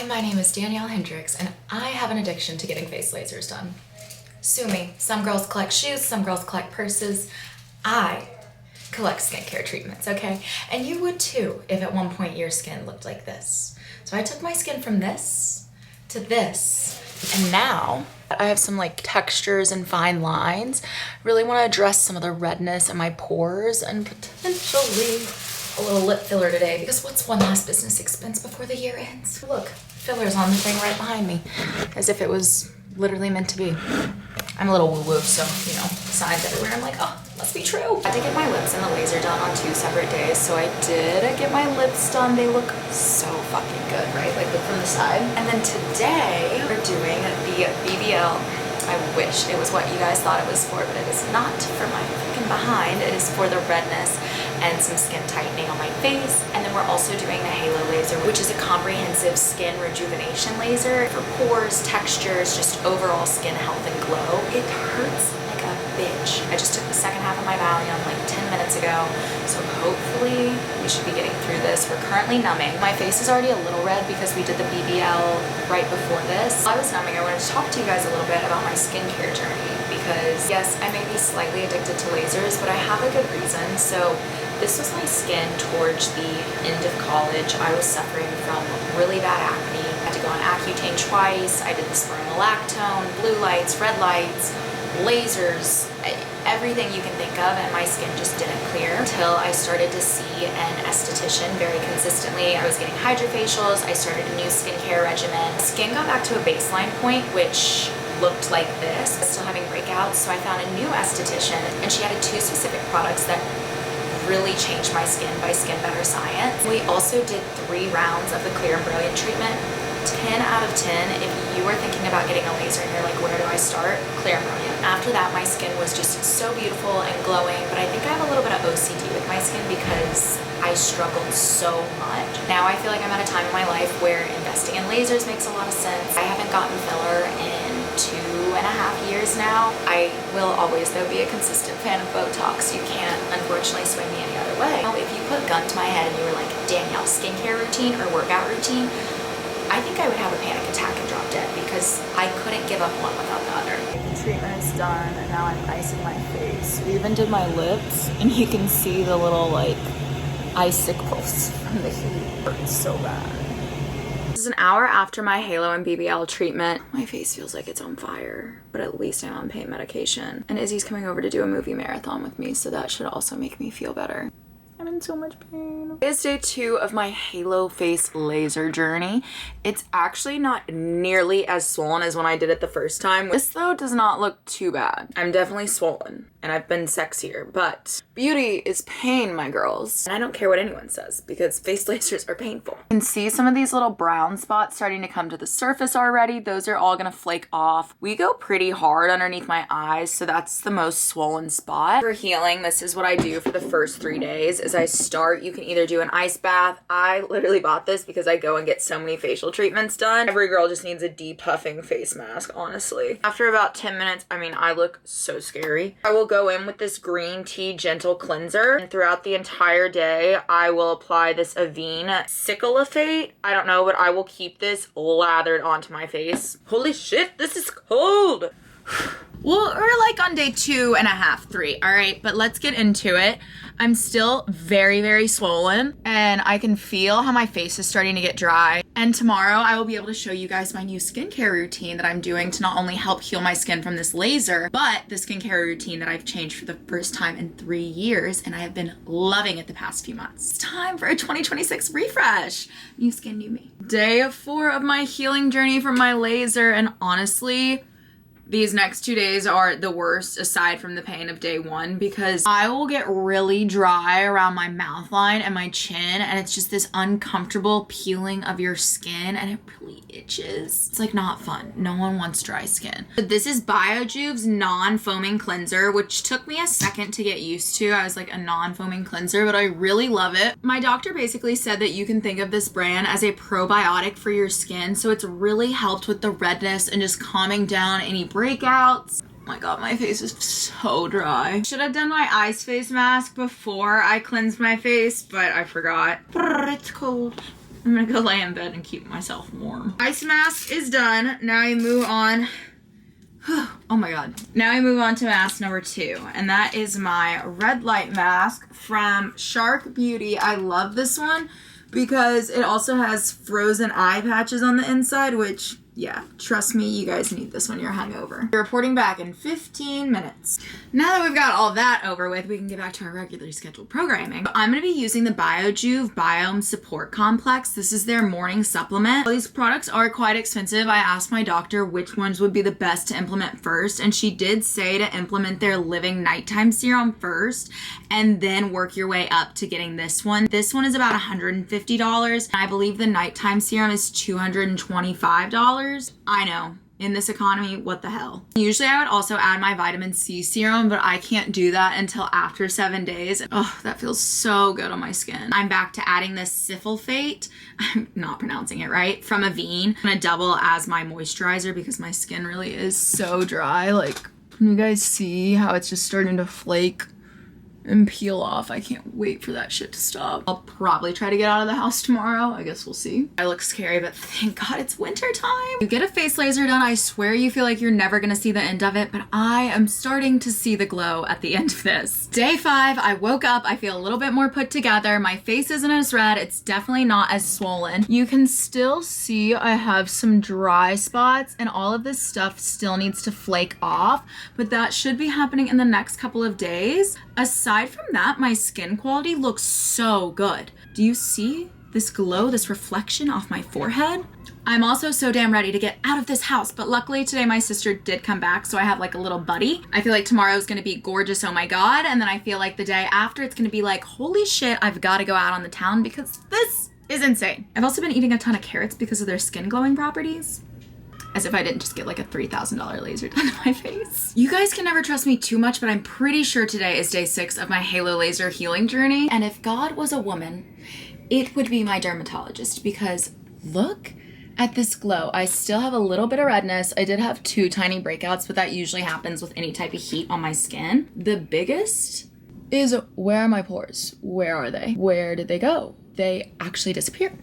my name is Danielle Hendricks, and I have an addiction to getting face lasers done. Sue me. Some girls collect shoes, some girls collect purses. I collect skincare treatments, okay? And you would too if at one point your skin looked like this. So I took my skin from this to this, and now I have some like textures and fine lines. Really want to address some of the redness in my pores and potentially a little lip filler today, because what's one last business expense before the year ends? Look, filler's on the thing right behind me, as if it was literally meant to be. I'm a little woo-woo, so, you know, signs everywhere. I'm like, oh, must be true. I had to get my lips and the laser done on 2 separate days, so I did get my lips done. They look so fucking good, right? Like, look from the side. And then today, we're doing the BBL. I wish it was what you guys thought it was for, but it is not for my freaking behind. It is for the redness and some skin tightening on my face. And then we're also doing the Halo laser, which is a comprehensive skin rejuvenation laser for pores, textures, just overall skin health and glow. It hurts like a bitch. I just took the second half of my Valium like 10 minutes ago, so hopefully we should be getting through this. We're currently numbing. My face is already a little red because we did the BBL right before this. While I was numbing, I wanted to talk to you guys a little bit about my skincare journey, because yes, I may be slightly addicted to lasers, but I have a good reason. So this was my skin towards the end of college. I was suffering from really bad acne. I had to go on Accutane twice. I did the spironolactone, blue lights, red lights, lasers, everything you can think of, and my skin just didn't clear until I started to see an esthetician very consistently. I was getting hydrofacials. I started a new skincare regimen. Skin got back to a baseline point, which looked like this. I was still having breakouts, so I found a new esthetician, and she added 2 specific products that really changed my skin by Skin Better Science. We also did 3 rounds of the Clear and Brilliant treatment. 10 out of 10 if you are thinking about getting a laser and you're like, where do I start? Clear and Brilliant. After that, my skin was just so beautiful and glowing, but I think I have a little bit of OCD with my skin because I struggled so much. Now I feel like I'm at a time in my life where investing in lasers makes a lot of sense. I haven't gotten filler in 2.5 years now. I will always, though, be a consistent fan of Botox. You can't, unfortunately, sway me any other way. Now, if you put a gun to my head and you were like, Danielle, skincare routine or workout routine, I think I would have a panic attack and drop dead because I couldn't give up one without the other. The treatment is done, and now I'm icing my face. We even did my lips, and you can see the little, like, icicles from the heat. It hurts so bad. This is an hour after my Halo and BBL treatment. My face feels like it's on fire, but at least I'm on pain medication. And Izzy's coming over to do a movie marathon with me, so that should also make me feel better. I'm in so much pain. It is day 2 of my Halo face laser journey. It's actually not nearly as swollen as when I did it the first time. This though does not look too bad. I'm definitely swollen and I've been sexier, but beauty is pain, my girls. And I don't care what anyone says because face lasers are painful. You can see some of these little brown spots starting to come to the surface already. Those are all gonna flake off. We go pretty hard underneath my eyes, so that's the most swollen spot. For healing, this is what I do for the first 3 days. As I start, you can either do an ice bath. I literally bought this because I go and get so many facial treatments done. Every girl just needs a depuffing face mask, honestly. After about 10 minutes, I mean, I look so scary. I will go in with this green tea gentle cleanser, and throughout the entire day, I will apply this Avene Cicalicate. I don't know, but I will keep this lathered onto my face. Holy shit, this is cold. Well, we're like on day 2.5, 3, all right? But let's get into it. I'm still very, very swollen, and I can feel how my face is starting to get dry. And tomorrow I will be able to show you guys my new skincare routine that I'm doing to not only help heal my skin from this laser, but the skincare routine that I've changed for the first time in 3 years, and I have been loving it the past few months. It's time for a 2026 refresh. New skin, new me. Day 4 of my healing journey from my laser, and honestly, these next 2 days are the worst aside from the pain of day 1 because I will get really dry around my mouth line and my chin, and it's just this uncomfortable peeling of your skin and it really itches. It's like not fun. No one wants dry skin. But this is Biojuve's non-foaming cleanser, which took me a second to get used to. I was like, a non-foaming cleanser, but I really love it. My doctor basically said that you can think of this brand as a probiotic for your skin, so it's really helped with the redness and just calming down any breakouts. Oh my god, my face is so dry. Should have done my ice face mask before I cleansed my face, but I forgot. It's cold. I'm gonna go lay in bed and keep myself warm. Ice mask is done. Now I move on. Oh my god. Now I move on to mask number 2, and that is my red light mask from Shark Beauty. I love this one because it also has frozen eye patches on the inside, which, yeah, trust me, you guys need this when you're hungover. We're reporting back in 15 minutes. Now that we've got all that over with, we can get back to our regularly scheduled programming. I'm going to be using the Biojuve Biome Support Complex. This is their morning supplement. These products are quite expensive. I asked my doctor which ones would be the best to implement first, and she did say to implement their Living Nighttime Serum first, and then work your way up to getting this one. This one is about $150. I believe the Nighttime Serum is $225. I know, in this economy, what the hell. Usually I would also add my vitamin C serum, but I can't do that until after 7 days. Oh, that feels so good on my skin. I'm back to adding this Syphilphate, I'm not pronouncing it right, from Avene. I'm gonna double as my moisturizer because my skin really is so dry. Like, can you guys see how it's just starting to flake and peel off? I can't wait for that shit to stop. I'll probably try to get out of the house tomorrow. I guess we'll see. I look scary, but thank God it's winter time. You get a face laser done, I swear you feel like you're never gonna see the end of it, but I am starting to see the glow at the end of this. Day 5, I woke up, I feel a little bit more put together. My face isn't as red, it's definitely not as swollen. You can still see I have some dry spots and all of this stuff still needs to flake off, but that should be happening in the next couple of days. Aside from that, my skin quality looks so good. Do you see this glow, this reflection off my forehead? I'm also so damn ready to get out of this house, but luckily today my sister did come back, so I have like a little buddy. I feel like tomorrow's gonna be gorgeous, oh my god, and then I feel like the day after it's gonna be like, holy shit, I've gotta go out on the town because this is insane. I've also been eating a ton of carrots because of their skin glowing properties. As if I didn't just get like a $3,000 laser done to my face. You guys can never trust me too much, but I'm pretty sure today is day 6 of my Halo laser healing journey. And if God was a woman, it would be my dermatologist because look at this glow. I still have a little bit of redness. I did have 2 tiny breakouts, but that usually happens with any type of heat on my skin. The biggest is, where are my pores? Where are they? Where did they go? They actually disappeared.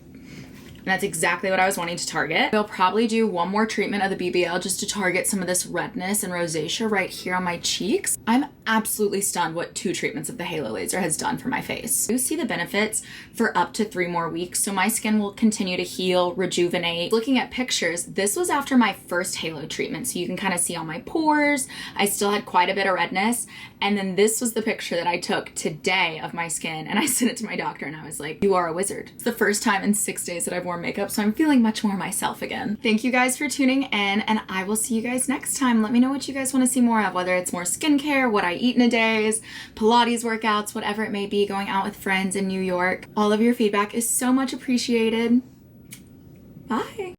And that's exactly what I was wanting to target. I'll probably do one more treatment of the BBL just to target some of this redness and rosacea right here on my cheeks. I'm absolutely stunned what 2 treatments of the Halo laser has done for my face. You see the benefits for up to 3 more weeks, so my skin will continue to heal, rejuvenate. Looking at pictures, this was after my first Halo treatment, so you can kind of see all my pores. I still had quite a bit of redness, and then this was the picture that I took today of my skin, and I sent it to my doctor, and I was like, you are a wizard. It's the first time in 6 days that I've worn makeup, so I'm feeling much more myself again. Thank you guys for tuning in, and I will see you guys next time. Let me know what you guys want to see more of, whether it's more skincare, what I eat in a day, Pilates workouts, whatever it may be, going out with friends in New York. All of your feedback is so much appreciated. Bye.